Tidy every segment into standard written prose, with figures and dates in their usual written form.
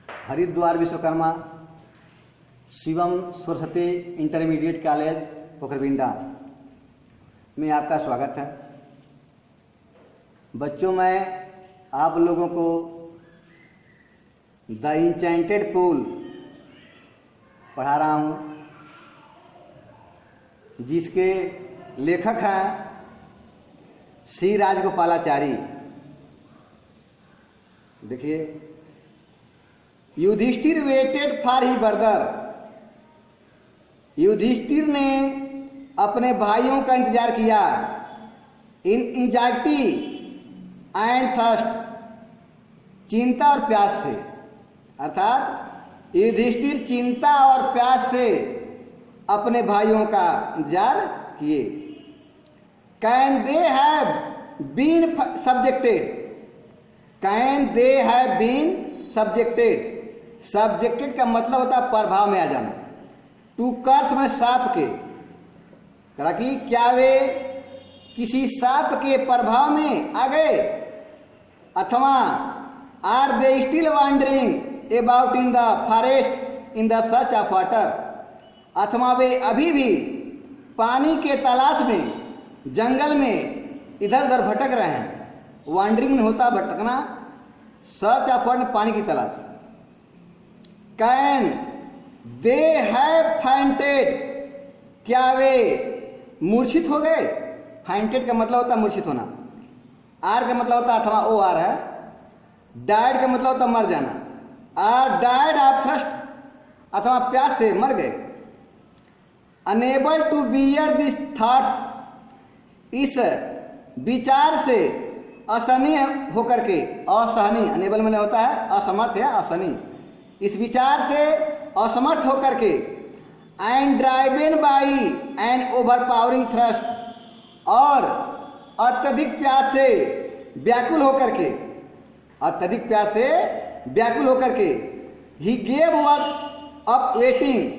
Haridwar Vishwakarma Shivam Saraswati intermediate college पोखरबिंडा में आपका स्वागत है। बच्चों, मैं आप लोगों को द इंचेंटेड पूल पढ़ा रहा हूँ, जिसके लेखक हैं श्री राजगोपालाचारी। देखिए, Yudhishthira waited for he brother. Yudhishthira ने अपने भाइयों का इंतजार किया इन एंजाइटी एंड थर्स्ट, चिंता और प्यास से। अर्थात युधिष्ठिर चिंता और प्यास से अपने भाइयों का इंतजार किए। Can they have been subjected, can they have been subjected. Subjected का मतलब होता है प्रभाव में आ जाना। टू कर्स में सांप के, कहा कि क्या वे किसी सांप के प्रभाव में आ गए, अथवा are they still wandering about in the forest in the search of water, अथवा वे अभी भी पानी के तलाश में जंगल में इधर उधर भटक रहे हैं। वॉन्डरिंग में होता भटकना, सर्च ऑफ वाटर पानी की तलाश। कैन दे हैव फाइंटेड, क्या वे मूर्छित हो गए। फाइंटेड का मतलब होता है मूर्छित होना। आर का मतलब होता है अथवा ओ आर है। डाइड का मतलब होता है मर जाना। आर डाइड ऑफ थर्स्ट, अथवा प्यास से मर गए। Unable to bear this thoughts, इस विचार से असहनीय होकर के, असहनीय अनेबल में होता है असमर्थ या असहनीय, इस विचार से असमर्थ होकर के। And driven by an overpowering thrust, और अत्यधिक प्यास से व्याकुल होकर के, अत्यधिक प्यास से व्याकुल होकर के। He gave was up waiting,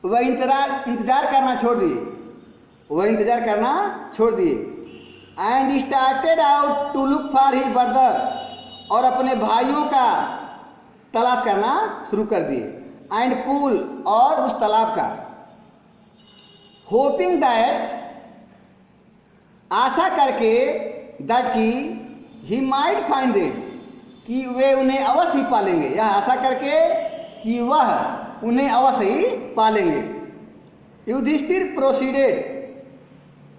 वह इंतजार करना छोड़ दिए, वह इंतजार करना छोड़ दिए। And started out to look for his brother, और अपने भाइयों का तलाश करना शुरू कर दिए। एंड पूल, और उस तालाब का। होपिंग दैट, आशा करके, दैट की ही माइट फाइंड देम, कि वे उन्हें अवश्य ही पालेंगे, यह आशा करके कि वह उन्हें अवश्य ही पालेंगे। युधिष्ठिर प्रोसीडेड,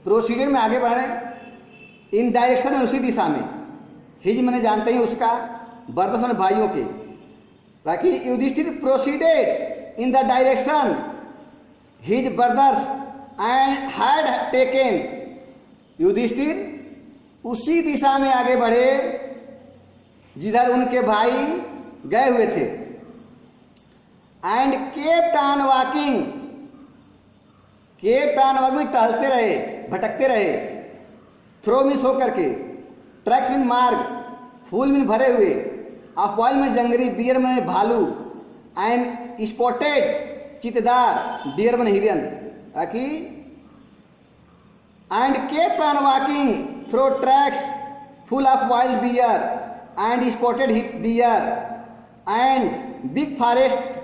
प्रोसीडेड में आगे बढ़े, इन डायरेक्शन में, उसी दिशा में। हिज मैंने जानते ही उसका, ब्रदर्स भाइयों के, ताकि Yudhishthira proceeded in the direction his brothers and had taken. Yudhishthira उसी दिशा में आगे बढ़े जिधर उनके भाई गए हुए थे। And kept on walking, kept on walking, टहलते रहे, भटकते रहे। थ्रो मीन्स होकर के, ट्रैक्स मीन मार्ग, फूल में भरे हुए, अफवाइल में जंगली, बियर में भालू, एंड स्पॉटेड चितदार, डियर में हिरन। ताकि and kept on walking through tracks full of wild bear and spotted deer and big forest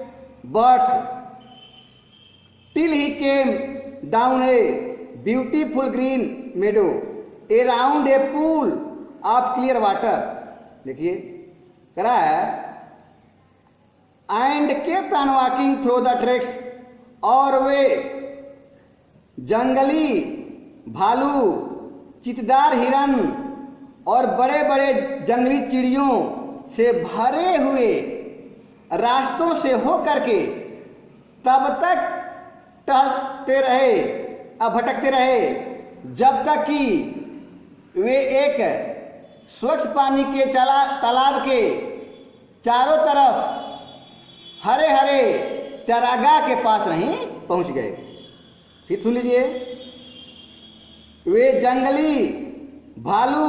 birds till he came down a beautiful green meadow around a pool of clear water. देखिए करा है, and kept on walking through the tracks, और वे जंगली भालू, चितदार हिरन और बड़े बड़े जंगली चिड़ियों से भरे हुए रास्तों से होकर के तब तक टहलते रहे, भटकते रहे, जब तक कि वे एक स्वच्छ पानी के तालाब के चारों तरफ हरे हरे चरागाह के पास नहीं पहुंच गए। फिर सुन लीजिए, वे जंगली भालू,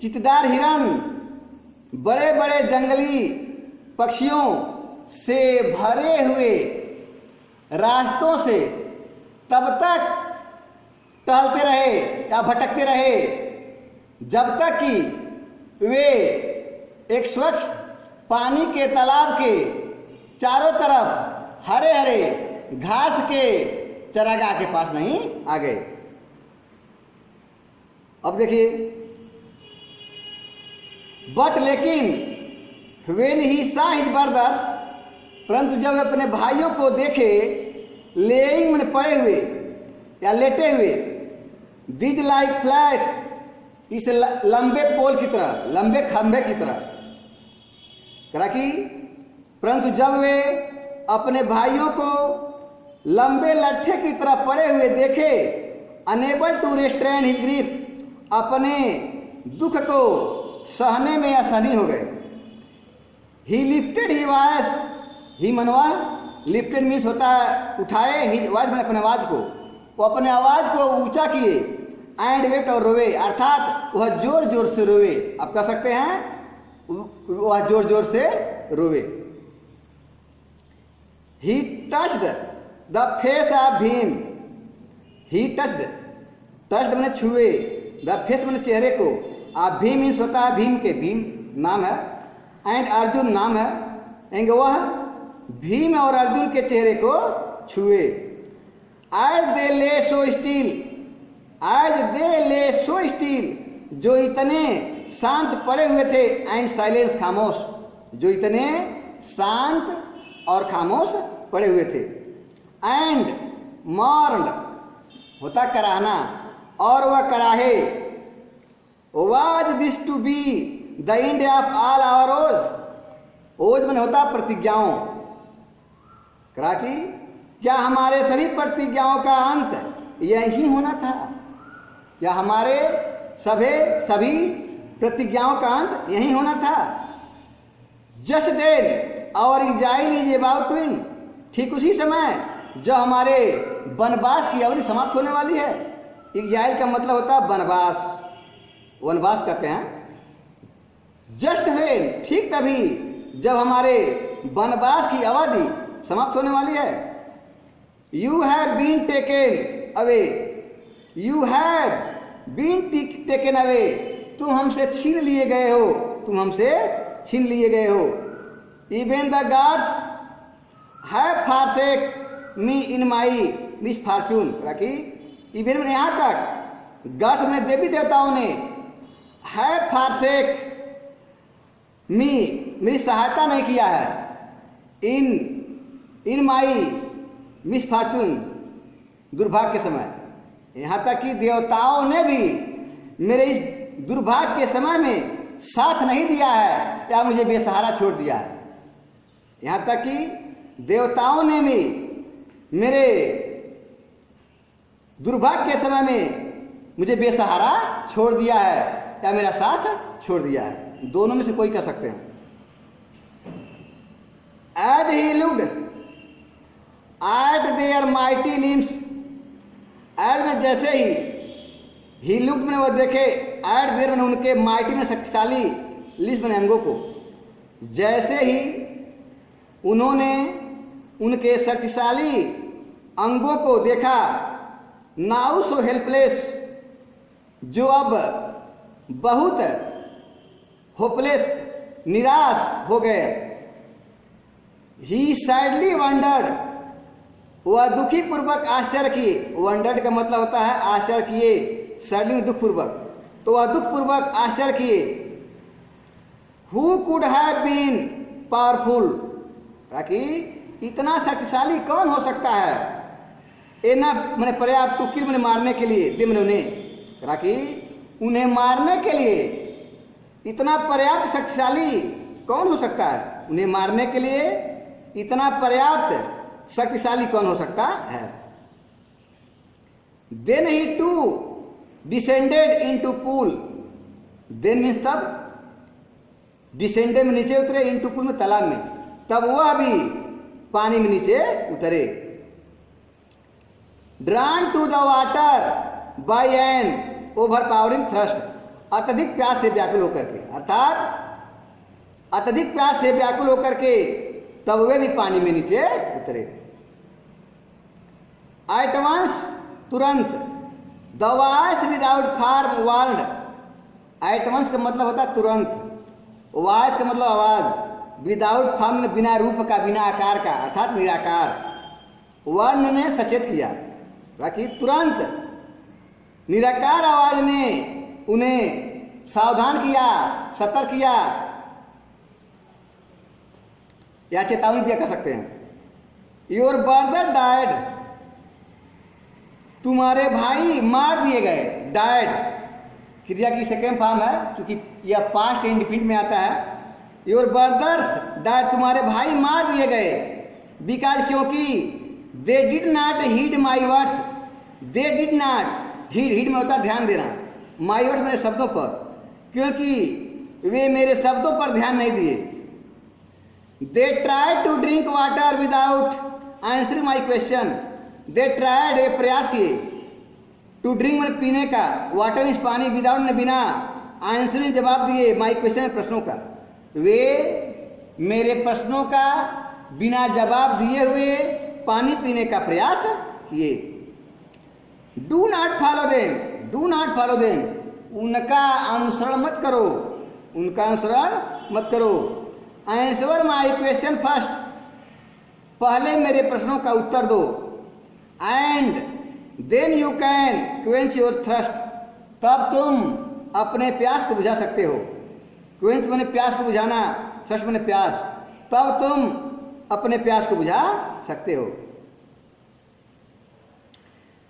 चितदार हिरन, बड़े बड़े जंगली पक्षियों से भरे हुए रास्तों से तब तक टहलते रहे या भटकते रहे जब तक कि वे एक स्वच्छ पानी के तालाब के चारों तरफ हरे हरे घास के चरागाह के पास नहीं आ गए। अब देखिए, बट लेकिन वेन ही सा हिज ब्रदर्स, परंतु जब अपने भाइयों को देखे लेइंग में पड़े हुए या लेटे हुए, दिज लाइक फ्लैश, इस लंबे पोल की तरह, लंबे खंभे की तरह, करा कि परंतु जब वे अपने भाइयों को लंबे लट्ठे की तरह पड़े हुए देखे, unable to restrain his grief, अपने दुख को सहने में असहनीय हो गए। ही लिफ्टेड ही वॉइस, ही मनवा लिफ्टेड मीन्स होता है उठाए, ही वॉइस मैंने अपने आवाज को, वो अपने आवाज को ऊंचा किए, एंड वेट और रोवे, अर्थात वह जोर जोर से रोवे। आप कह सकते हैं वह जोर जोर से रोवे। ही touched the face of Bhim, he touched, touched मैंने छुए, द फेस मैंने चेहरे को, आप भीम मीन्स होता है भीम के, भीम नाम है, एंड अर्जुन नाम है, एंड वह भीम और अर्जुन के चेहरे को छुए। आज दे ले सो स्टील, आज दे ले सो स्टील, जो इतने शांत पड़े हुए थे, एंड साइलेंस खामोश, जो इतने शांत और खामोश पड़े हुए थे। एंड मॉर्न्ड होता कराहना, और वह कराहे, was this to be the end of all our woes, woes में होता प्रतिज्ञाओं, करा कि क्या हमारे सभी प्रतिज्ञाओं का अंत यही होना था? क्या हमारे सभी प्रतिज्ञाओं का अंत यही होना था? Just then our exile is about to end, ठीक उसी समय जो हमारे वनवास की अवधि समाप्त होने वाली है। एग्जाइल का मतलब होता है वनवास, वनवास कहते हैं। जस्ट वेन, ठीक तभी जब हमारे वनवास की अवधि समाप्त होने वाली है। You have been taken away, you have been taken away, तुम हमसे छीन लिए गए हो, तुम हमसे छीन लिए गए हो। Even the gods have forsake me in my misfortune, even यहाँ तक गॉड्स ने, देवी देवताओं ने, हैव फॉरसेक मी, मेरी सहायता नहीं किया है, इन माई मिसफॉर्चून, दुर्भाग्य के समय, यहाँ तक कि देवताओं ने भी मेरे इस दुर्भाग्य के समय में साथ नहीं दिया है या मुझे बेसहारा छोड़ दिया है। यहाँ तक कि देवताओं ने भी मेरे दुर्भाग्य के समय में मुझे बेसहारा छोड़ दिया है या मेरा साथ छोड़ दिया है, दोनों में से कोई कह सकते हैं। As he looked at their mighty limbs, as में जैसे ही looked में वो देखे, at their में उनके mighty में शक्तिशाली limbs में अंगों को, जैसे ही उन्होंने उनके शक्तिशाली अंगों को देखा, नाउ सो हेल्पलेस, जो अब बहुत होपलेस, निराश हो गए। ही सैडली वंडर्ड, वह दुखी पूर्वक आश्चर्य किए, वंडर्ड का मतलब होता है आश्चर्य किए, सैडली दुख पूर्वक, तो वह दुख पूर्वक आश्चर्य किए। Who could have been powerful, ताकि इतना शक्तिशाली कौन हो सकता है, एना मैंने पर्याप्त टू किल मैंने मारने के लिए, दे मैंने उन्हें मारने के लिए इतना पर्याप्त शक्तिशाली कौन हो सकता है, उन्हें मारने के लिए इतना पर्याप्त शक्तिशाली कौन हो सकता है। Then he too descended into pool, then means तब, डिसेंडेड में नीचे उतरे, इनटू पूल में तालाब में, तब वह भी पानी में नीचे उतरे। Drawn to the water by an overpowering thrust, अत्यधिक प्यास से व्याकुल होकर के, अर्थात अत्यधिक प्यास से व्याकुल होकर के तब वे भी पानी में नीचे उतरे। एट वंस, तुरंत, the voice without form warned, at once का मतलब होता है तुरंत, वॉइस का मतलब आवाज, विदाउट फॉर्म, बिना रूप का, बिना आकार का, अर्थात निराकार। वर्ण ने सचेत किया, बाकी तुरंत निराकार आवाज ने उन्हें सावधान किया, सतर्क किया या चेतावनी दिया कर सकते हैं। योर ब्रदर डाइड, तुम्हारे भाई मार दिए गए। डाइड क्रिया की सेकेंड फॉर्म है, क्योंकि यह पास्ट इंडिफिनिट में आता है। योर ब्रदर्स डाइड, तुम्हारे भाई मार दिए गए। बिकॉज, क्योंकि they did not heed my words, they did not, heed में होता ध्यान देना, माई वर्ड्स मेरे शब्दों पर, क्योंकि वे मेरे शब्दों पर ध्यान नहीं दिए। They try to drink water without answering my question, they tried, वे प्रयास किए, टू ड्रिंक मतलब पीने का, वाटर मीन्स पानी, विदाउट ने बिना, आंसरिंग जवाब दिए, माई क्वेश्चन प्रश्नों का, वे मेरे प्रश्नों का बिना जवाब दिए हुए पानी पीने का प्रयास किए। Do not follow them, do not follow them, उनका अनुसरण मत करो, उनका अनुसरण मत करो। आंसर माई क्वेश्चन फर्स्ट, पहले मेरे प्रश्नों का उत्तर दो। And then you can quench your thirst, तब तुम अपने प्यास को बुझा सकते हो। क्वेंच मैंने प्यास को बुझाना, थर्स्ट मैंने प्यास, तब तुम अपने प्यास को बुझा सकते हो।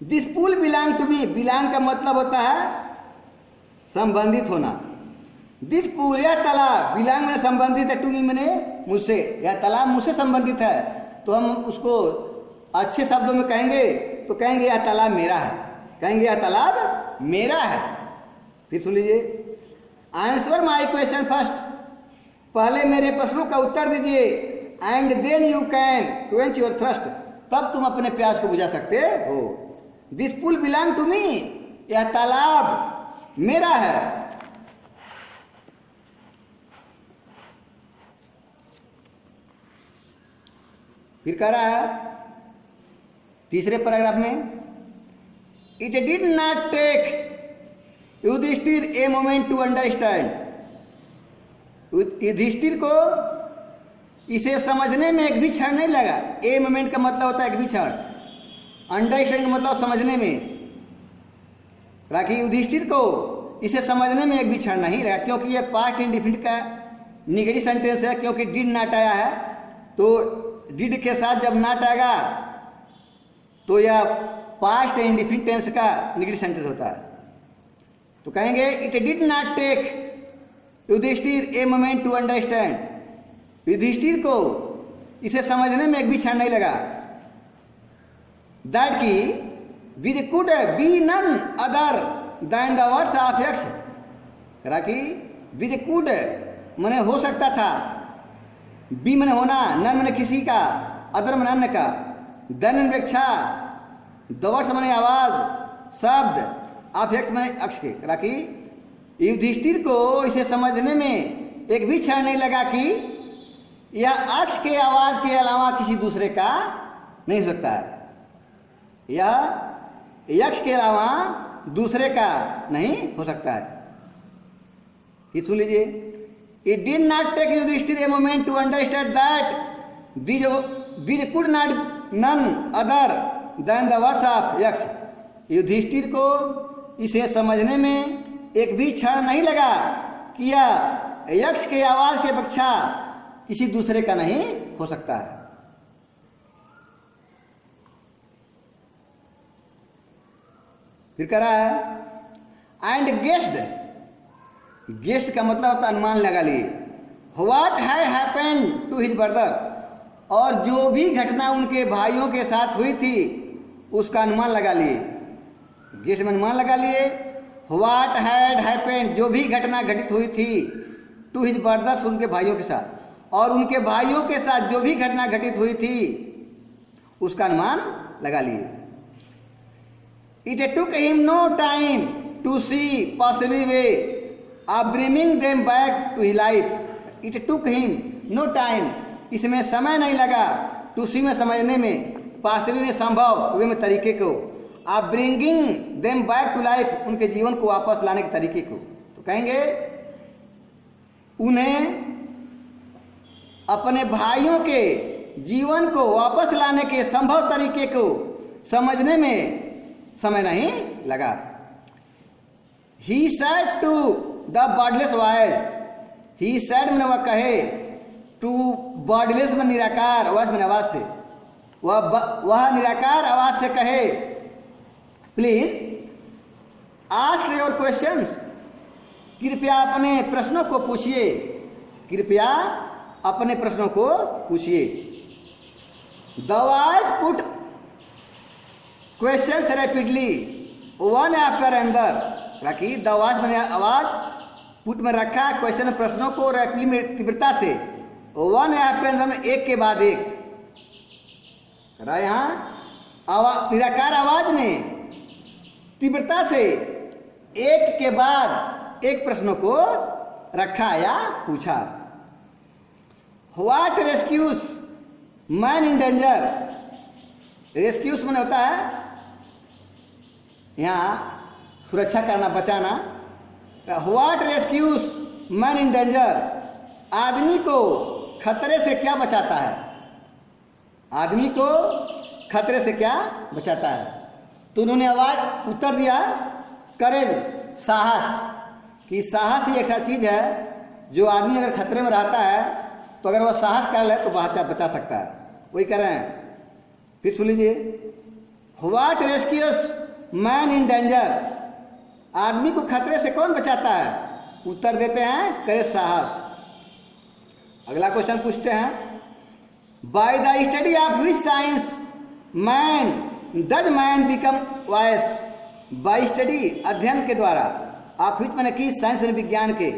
This pool belong to me, belong का मतलब होता है संबंधित होना। दिस पूल, यह तालाब, बिलोंग में संबंधित है, टू मी मैंने मुझसे, यह तालाब मुझसे संबंधित है, तो हम उसको अच्छे शब्दों में कहेंगे तो कहेंगे यह तालाब मेरा है, कहेंगे यह तालाब मेरा है। फिर सुन लीजिए, आंसर माई क्वेश्चन फर्स्ट, पहले मेरे प्रश्नों का उत्तर दीजिए। And then you can quench your thirst, तब तुम अपने प्यास को बुझा सकते हो। This pool belong to me, यह तालाब मेरा है। फिर कह रहा है तीसरे पैराग्राफ में, it did not take Yudhishthira a moment to understand, Yudhishthira को इसे समझने में एक भी क्षण नहीं लगा। ए मोमेंट का मतलब होता है एक भी क्षण, अंडरस्टैंड का मतलब समझने में, राखी युधिष्ठिर को इसे समझने में एक भी क्षण नहीं लगा, क्योंकि यह पास्ट इंडिफिनिट का निगेटिव सेंटेंस है। क्योंकि डिड नॉट आया है, तो डिड के साथ जब नॉट आएगा तो यह पास्ट इंडिफिनिट टेंस का निगेटिव सेंटेंस होता है। तो कहेंगे it did not take Yudhishthira a moment to understand, Yudhishthira को इसे समझने में एक भी क्षण नहीं लगा। दैट की with could be none other than the words of Yaksha, राखी विद कुड मने हो सकता था, बी मने होना, नन मने किसी का, अदर मने अन्य का, देन अपेक्षा, द वर्ड्स मने आवाज, शब्द, ऑफ यक्ष मने अक्ष के, राखी युधिष्ठिर को इसे समझने में एक भी क्षण नहीं लगा कि यह अक्ष के आवाज के अलावा किसी दूसरे का नहीं हो सकता है, यह यक्ष के अलावा दूसरे का नहीं हो सकता है। ये सुन लीजिए, it did not take Yudhishthira a moment to understand that these could not none other than the words of Yaksha, Yudhishthira को इसे समझने में एक भी क्षण नहीं लगा कि यह यक्ष के आवाज की अपेक्षा किसी दूसरे का नहीं हो सकता है। फिर कह रहा है एंड गेस्ड, गेस्ट का मतलब होता है अनुमान लगा लिए। What had happened to his brother, और जो भी घटना उनके भाइयों के साथ हुई थी उसका अनुमान लगा लिए। गेस्ट में अनुमान लगा लिए। व्हाट हैड हैपेंड, जो भी घटना घटित हुई थी, टू हिज ब्रदर्स, उनके भाइयों के साथ, और उनके भाइयों के साथ जो भी घटना घटित हुई थी उसका अनुमान लगा लिए। It took him no time to see possible way of bringing them back to his life. It took him no time, इसमें समय नहीं लगा, टू सी में समझने में, पॉसिबल में संभव, वे में तरीके को, of bringing them back to life, उनके जीवन को वापस लाने के तरीके को। तो कहेंगे उन्हें अपने भाइयों के जीवन को वापस लाने के संभव तरीके को समझने में समय नहीं लगा। He said to the bordless voice, he said मैंने वह कहे, to bordless में निराकार, आवाज में आवाज से, वह निराकार आवाज से कहे, प्लीज आस्क योर क्वेश्चंस, कृपया अपने प्रश्नों को पूछिए, कृपया अपने प्रश्नों को पूछिए। The voice put questions rapidly, one after another, ताकि द वॉइस मैंने आवाज पुट में रखा क्वेश्चन प्रश्नों को रैपिडली में तीव्रता से, वन आफ्टर अनदर, एक के बाद एक। यहाँ निराकार आवाज ने तीव्रता से एक के बाद एक प्रश्नों को रखा या पूछा। What rescues man in danger, rescues मैंने होता है यहाँ सुरक्षा करना, बचाना। What rescues man in danger, आदमी को खतरे से क्या बचाता है, आदमी को खतरे से क्या बचाता है। तो उन्होंने आवाज उत्तर दिया, करेज, साहस, कि साहस ही ऐसा चीज है जो आदमी अगर खतरे में रहता है तो अगर वह साहस कर ले तो बचा सकता है। वही कह रहे हैं, फिर सुन लीजिए। What rescues man in danger, आदमी को खतरे से कौन बचाता है, उत्तर देते हैं करेज, साहस। अगला क्वेश्चन पूछते हैं, by the study of which science man does man become wise, bye study अध्ययन के द्वारा, ऑफ विच मैंने की साइंस में विज्ञान के,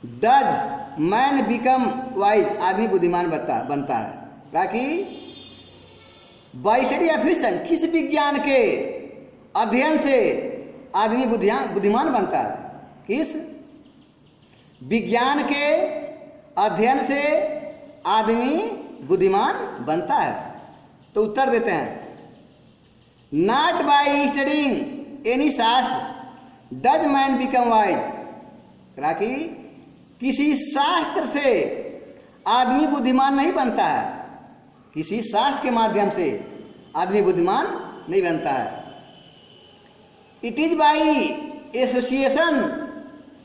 डज मैन बिकम वाइज, आदमी बुद्धिमान बनता है। ताकि bye study of which science, किस विज्ञान के अध्ययन से आदमी बुद्धिमान बनता है, किस विज्ञान के अध्ययन से आदमी बुद्धिमान बनता है। तो उत्तर देते हैं, नॉट बाय स्टडीइंग एनी शास्त्र डज मैन बिकम वाइज, ताकि किसी शास्त्र से आदमी बुद्धिमान नहीं बनता है, किसी शास्त्र के माध्यम से आदमी बुद्धिमान नहीं बनता है। It is by association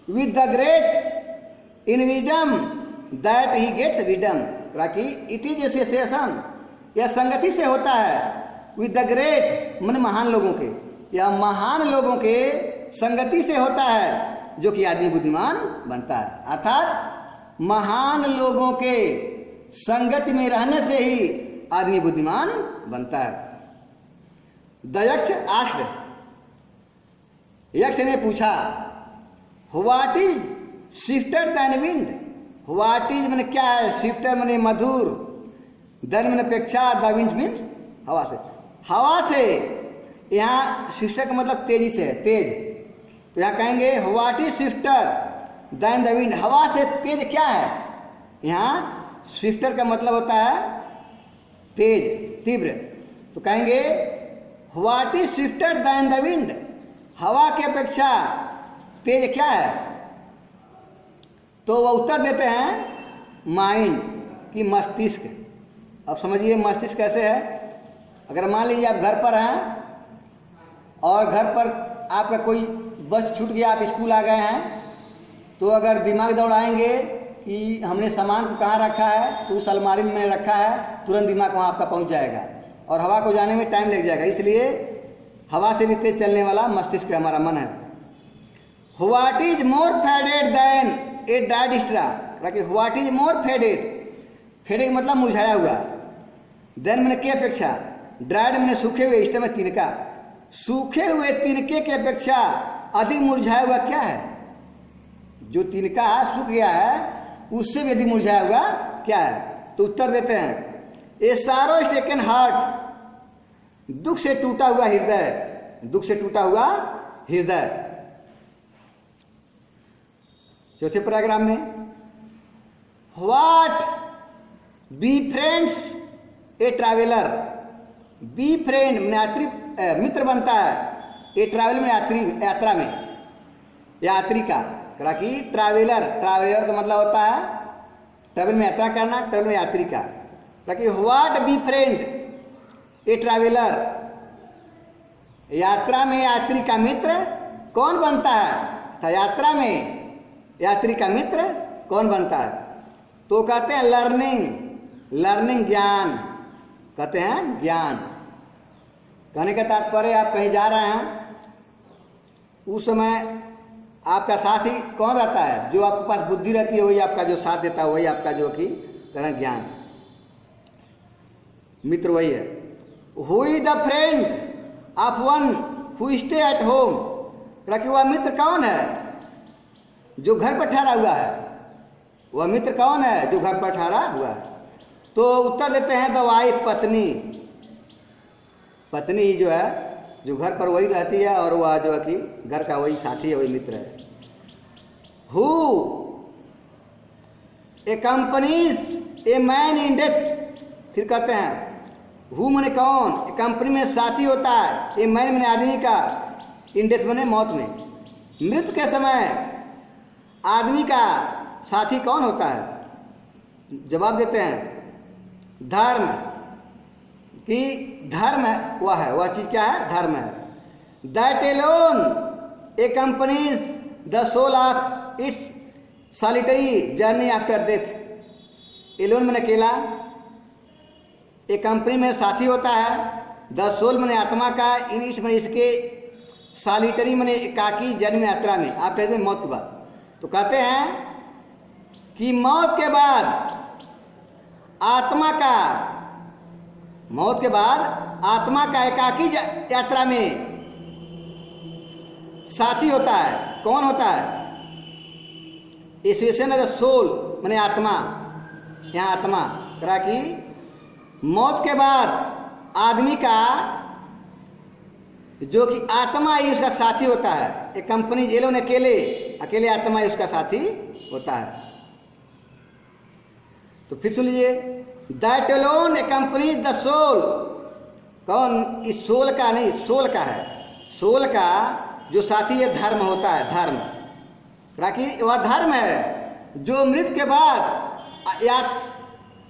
with the great in wisdom that he gets wisdom, ताकि इट इज एसोसिएशन, यह संगति से होता है, विद द ग्रेट मन महान लोगों के, या महान लोगों के संगति से होता है जो कि आदमी बुद्धिमान बनता है। अर्थात महान लोगों के संगति में रहने से ही आदमी बुद्धिमान बनता है। दयक्ष आश्र, यक्ष ने पूछा, what is swifter than wind, what is मैंने क्या है, स्विफ्टर मैंने मधुर, देन मैंने अपेक्षा, द विंड मीन्स हवा से, हवा से, यहाँ स्विफ्टर का मतलब तेजी से है, तेज। तो यहाँ कहेंगे what is swifter than the wind, हवा से तेज क्या है। यहाँ स्विफ्टर का मतलब होता है तेज, तीव्र। तो कहेंगे what is swifter than the wind, हवा की अपेक्षा तेज क्या है। तो वह उत्तर देते हैं माइंड, की मस्तिष्क। अब समझिए मस्तिष्क कैसे है। अगर मान लीजिए आप घर पर हैं और घर पर आपका कोई बस छूट गया, आप स्कूल आ गए हैं, तो अगर दिमाग दौड़ाएंगे कि हमने सामान को कहाँ रखा है, तो उस अलमारी में रखा है, तुरंत दिमाग वहाँ आपका पहुँच जाएगा और हवा को जाने में टाइम लग जाएगा। इसलिए हवा से भी तेज चलने वाला मस्तिष्क हमारा मन है। What is more faded than a dried straw, what is more faded, faded मतलब मुरझाया हुआ, देन मैंने की अपेक्षा, ड्राइड मैंने सूखे हुए, स्ट्रा में तिनका, सूखे हुए तिनके की अपेक्षा अधिक मुरझाया हुआ क्या है। जो तिनका सूख गया है उससे भी अधिक मुरझाया हुआ क्या है। तो उत्तर देते हैं, ए सारो स्टेकन हार्ट, दुख से टूटा हुआ हृदय, दुख से टूटा हुआ हृदय। चौथे पैराग्राफ में, what befriends a traveller, befriend मित्र बनता है, ए ट्रैवल में यात्रा में, यात्री का। कि ट्रैवलर, ट्रैवलर का मतलब होता है ट्रेवल में यात्रा करना, ट्रेवल में यात्री का। ताकि what be friend A traveller, यात्रा में यात्री का मित्र कौन बनता है? यात्रा में यात्री का मित्र कौन बनता है? तो कहते हैं लर्निंग, लर्निंग ज्ञान, कहते हैं ज्ञान। कहने का तात्पर्य आप कहीं जा रहे हैं, उस समय आपका साथी कौन रहता है? जो आपके पास बुद्धि रहती है वही आपका जो साथ देता है, वही आपका जो कि कहना ज्ञान, मित्र वही है। Who is the friend of one who stay at home, कि वह मित्र कौन है जो घर पर ठहरा हुआ है? वह मित्र कौन है जो घर पर ठहरा हुआ है? तो उत्तर देते हैं द वाइफ, पत्नी। पत्नी ही जो है जो घर पर वही रहती है और वह जो है कि घर का वही साथी है, वही मित्र है। Who accompanies a man in death, फिर कहते हैं हु माने कौन, कंपनी में साथी होता है, ए मैन माने आदमी का, इन डेथ माने मौत में, मृत्यु के समय आदमी का साथी कौन होता है? जवाब देते हैं धर्म, कि धर्म वह है, वह चीज क्या है? धर्म है। That alone accompanies the soul of its solitary journey after death. Alone माने अकेला, एक कंपनी में साथी होता है, द सोल माने आत्मा का, इन इट्स माने इसके, सॉलिटरी माने एकाकी जन्म यात्रा में, आफ्टर डेथ मौत के बाद। तो कहते हैं कि मौत के बाद आत्मा का, मौत के बाद आत्मा का एकाकी यात्रा में साथी होता है। कौन होता है? एसोसिएशन ऑफ द सोल माने आत्मा, यहाँ आत्मा करा कि मौत के बाद आदमी का जो कि आत्मा ही उसका साथी होता है। एक कंपनी जेलों ने अकेले आत्मा ही उसका साथी होता है। तो फिर सुन लीजिए, दैट अलोन एक्कम्पनीज द सोल, कौन? इस सोल का नहीं, सोल का है, सोल का जो साथी है धर्म होता है, धर्म। ताकि वह धर्म है जो मृत्यु के बाद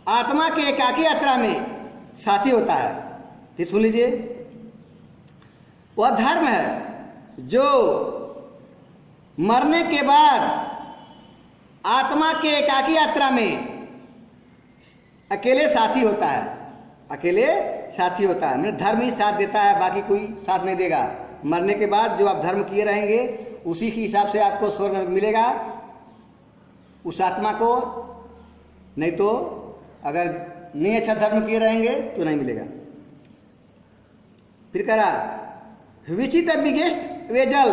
आत्मा के एकाकी यात्रा में साथी होता है। फिर सुन लीजिए, वह धर्म है जो मरने के बाद आत्मा के एकाकी यात्रा में अकेले साथी होता है, अकेले साथी होता है। मतलब धर्म ही साथ देता है, बाकी कोई साथ नहीं देगा। मरने के बाद जो आप धर्म किए रहेंगे उसी के हिसाब से आपको स्वर्ग मिलेगा उस आत्मा को, नहीं तो अगर नहीं अच्छा धर्म किए रहेंगे तो नहीं मिलेगा। फिर करा which is the biggest vessel,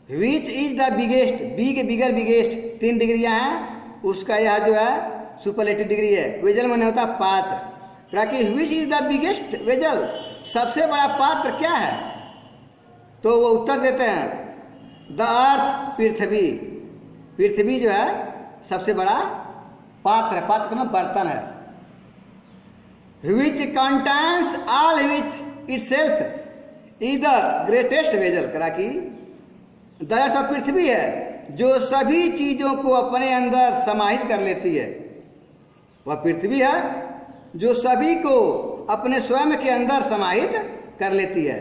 which is the biggest, bigger biggest 3 डिग्रियां हैं, उसका यह जो है सुपरलेटिव डिग्री है। वेजल माने होता है पात्र। ताकि which is the biggest vessel, सबसे बड़ा पात्र क्या है? तो वो उत्तर देते हैं द अर्थ, पृथ्वी। पृथ्वी जो है सबसे बड़ा पात्र है, पात्र का बर्तन है। Which contains all which itself is the greatest vessel. करा कि द अर्थ ऑफ पृथ्वी है जो सभी चीजों को अपने अंदर समाहित कर लेती है। वह पृथ्वी है जो सभी को अपने स्वयं के अंदर समाहित कर लेती है।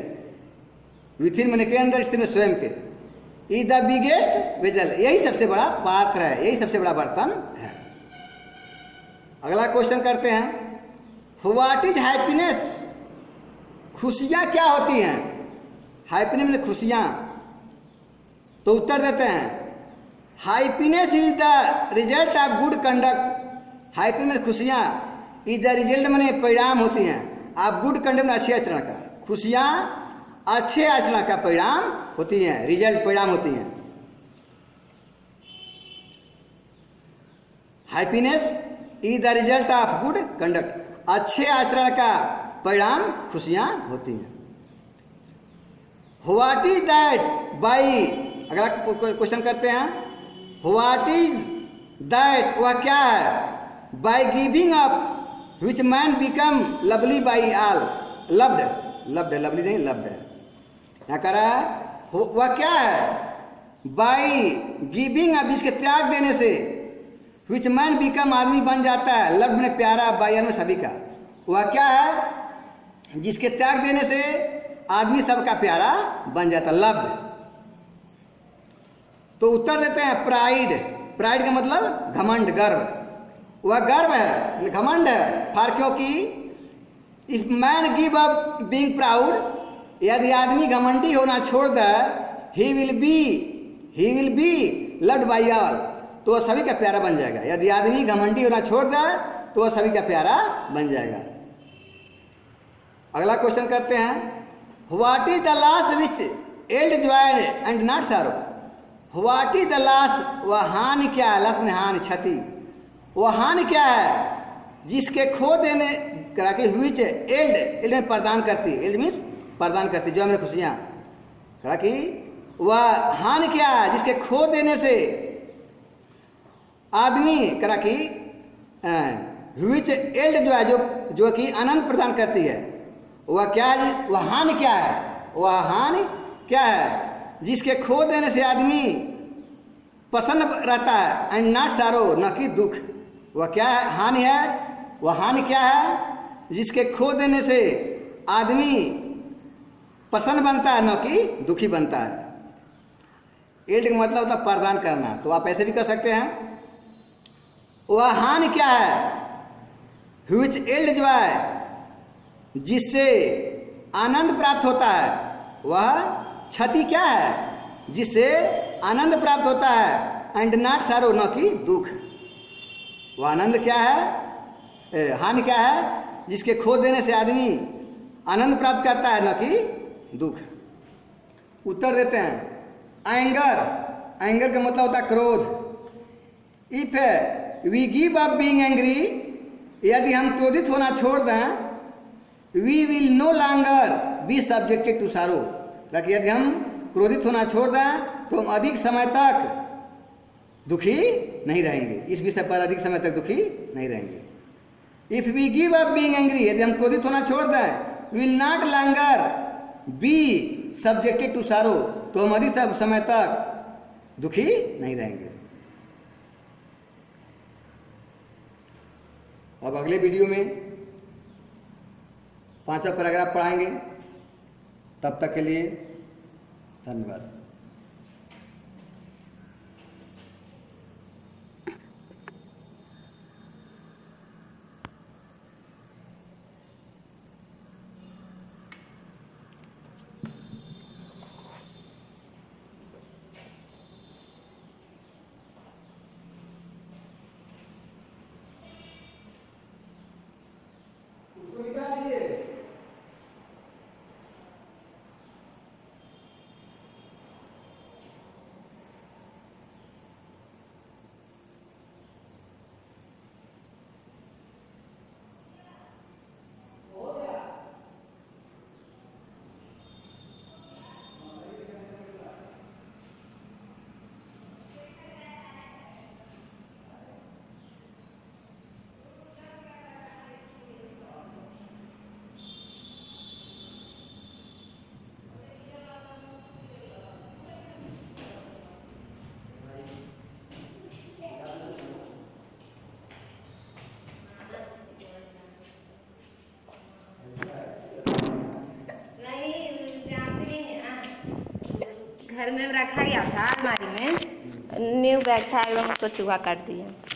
विथिन मन के अंदर, इसमें स्वयं के। इज द बिगेस्ट वेजल, यही सबसे बड़ा पात्र है, यही सबसे बड़ा बर्तन है। अगला क्वेश्चन करते हैं, व्हाट इज हैप्पीनेस, खुशियां क्या होती हैं? हैप्पीनेस में खुशियां। तो उत्तर देते हैं happiness is the result of good conduct. Happiness में खुशियां इज द रिजल्ट माने परिणाम होती हैं आप गुड कंडक्ट में, अच्छे आचरण का। खुशियां अच्छे आचरण का परिणाम होती हैं, रिजल्ट परिणाम होती हैं। Happiness is the result of good conduct, अच्छे आचरण का परिणाम खुशियां होती हैं। व्हाट इज दैट बाई, अगला क्वेश्चन करते हैं, व्हाट इज दैट, वह क्या है? By giving up which man become lovely by all, loved, lovely नहीं लव्ड है। क्या कर रहा है? वह क्या है? बाई गिविंग अप, इसके त्याग देने से, विच मैन बिकम आदमी बन जाता है, लव्ड में प्यारा, बाय में सभी का। वह क्या है जिसके त्याग देने से आदमी सबका प्यारा बन जाता, लव्ड। तो उत्तर देते हैं प्राइड। प्राइड का मतलब घमंड, गर्व। वह गर्व है, घमंड है, फॉर क्योंकि if man give up being proud, यदि आदमी घमंडी होना छोड़ दे, he will be loved by all, तो वह सभी का प्यारा बन जाएगा। यदि आदमी घमंडी होना छोड़ दे तो वह सभी का प्यारा बन जाएगा। अगला क्वेश्चन करते हैं, what is the loss which yields joy and not sorrow. What is the loss, वह हानि क्या है, लॉस में हानि, क्षति। वह हानि क्या है जिसके खो देने करा कि विच एल्ड में प्रदान करती, एल्ड मीन्स प्रदान करती, जो हमें खुशियां करा कि वह हानि क्या है जिसके खो देने से आदमी करा कि विच एल्ड जो है जो कि आनंद प्रदान करती है, वह क्या है, वह हानि क्या है, वह हानि क्या है जिसके खो देने से आदमी प्रसन्न रहता है, एंड नॉट सैरो, न कि दुख। वह क्या है, हानि है, वह हानि क्या है जिसके खो देने से आदमी प्रसन्न बनता है, न कि दुखी बनता है। एल्ड का मतलब होता है प्रदान करना, तो आप ऐसे भी कर सकते हैं, वह हानि क्या है व्हिच एल्ड जॉय, जिससे आनंद प्राप्त होता है, वह क्षति क्या है जिससे आनंद प्राप्त होता है, एंड नॉट सैरो, न कि दुख। वह आनंद क्या है, हानि क्या है जिसके खो देने से आदमी आनंद प्राप्त करता है, न कि दुख। उत्तर देते हैं, एंगर। एंगर का मतलब होता है क्रोध। If we give up being angry, यदि हम क्रोधित होना छोड़ दें, we will no longer be subjected to sorrow, ताकि यदि हम क्रोधित होना छोड़ दें तो हम अधिक समय तक दुखी नहीं रहेंगे, इस विषय पर अधिक समय तक दुखी नहीं रहेंगे। If we give up being angry, यदि हम क्रोधित होना छोड़ दें, will not longer be subjected to sorrow, तो हम अधिक समय तक दुखी नहीं रहेंगे। अब अगले वीडियो में 5वां पैराग्राफ पढ़ाएंगे। तब तक के लिए धन्यवाद। घर में रखा गया था अलमारी में, न्यू बैग था, एकदम उसको चूहा काट दिया।